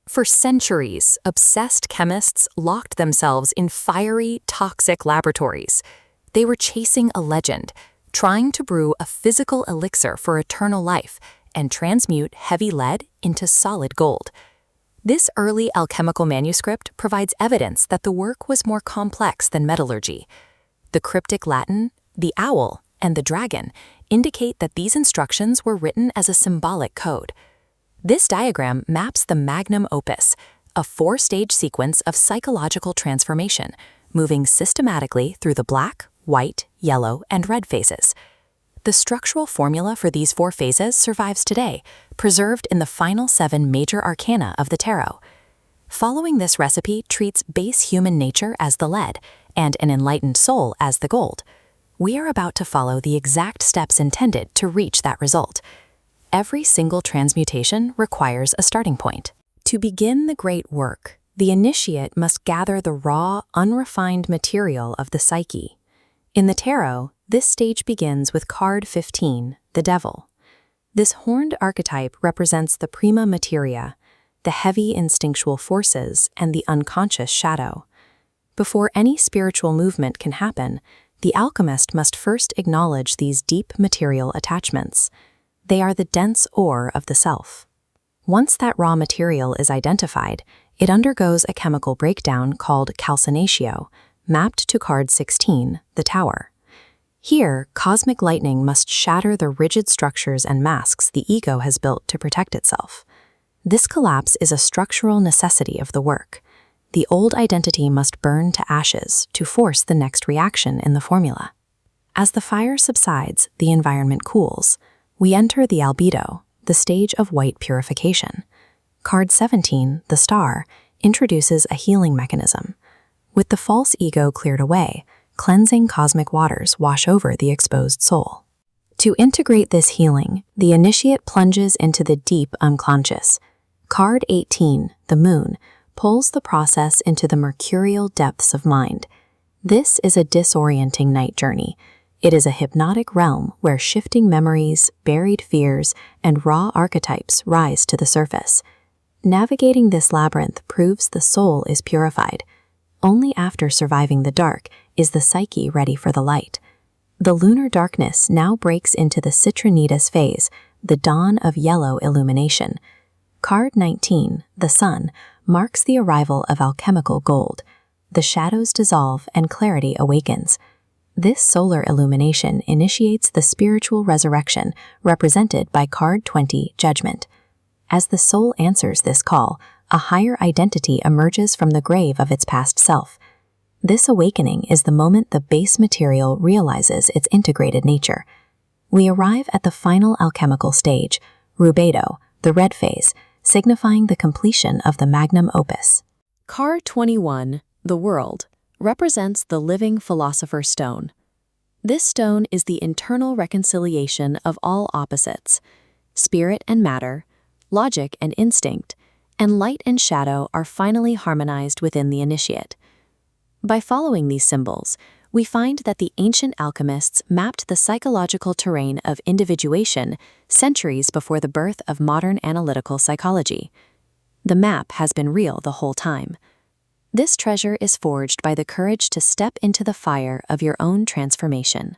For centuries, obsessed chemists locked themselves in fiery, toxic laboratories. They were chasing a legend, trying to brew a physical elixir for eternal life and transmute heavy lead into solid gold. This early alchemical manuscript provides evidence that the work was more complex than metallurgy. The cryptic Latin, the owl, and the dragon indicate that these instructions were written as a symbolic code. This diagram maps the magnum opus, a four-stage sequence of psychological transformation, moving systematically through the black, white, yellow, and red phases. The structural formula for these four phases survives today, preserved in the final 7 major arcana of the tarot. Following this recipe treats base human nature as the lead and an enlightened soul as the gold. We are about to follow the exact steps intended to reach that result. Every single transmutation requires a starting point. To begin the great work, the initiate must gather the raw, unrefined material of the psyche. In the tarot, this stage begins with card 15, the devil. This horned archetype represents the prima materia, the heavy instinctual forces, and the unconscious shadow. Before any spiritual movement can happen, the alchemist must first acknowledge these deep material attachments. They are the dense ore of the self. Once that raw material is identified, it undergoes a chemical breakdown called calcinatio, mapped to card 16, the tower. Here, cosmic lightning must shatter the rigid structures and masks the ego has built to protect itself. This collapse is a structural necessity of the work. The old identity must burn to ashes to force the next reaction in the formula. As the fire subsides, the environment cools. We enter the albedo, the stage of white purification. Card 17, the star, introduces a healing mechanism. With the false ego cleared away, cleansing cosmic waters wash over the exposed soul. To integrate this healing, the initiate plunges into the deep unconscious. Card 18, the moon, pulls the process into the mercurial depths of mind. This is a disorienting night journey. It is a hypnotic realm where shifting memories, buried fears, and raw archetypes rise to the surface. Navigating this labyrinth proves the soul is purified. Only after surviving the dark is the psyche ready for the light. The lunar darkness now breaks into the citronidas phase, the dawn of yellow illumination. Card 19, the sun, marks the arrival of alchemical gold. The shadows dissolve and clarity awakens. This solar illumination initiates the spiritual resurrection, represented by card 20, Judgment. As the soul answers this call, a higher identity emerges from the grave of its past self. This awakening is the moment the base material realizes its integrated nature. We arrive at the final alchemical stage, rubedo, the red phase, signifying the completion of the magnum opus. Card 21, the world, represents the living philosopher stone. This stone is the internal reconciliation of all opposites. Spirit and matter, logic and instinct, and light and shadow are finally harmonized within the initiate. By following these symbols, we find that the ancient alchemists mapped the psychological terrain of individuation centuries before the birth of modern analytical psychology. The map has been real the whole time. This treasure is forged by the courage to step into the fire of your own transformation.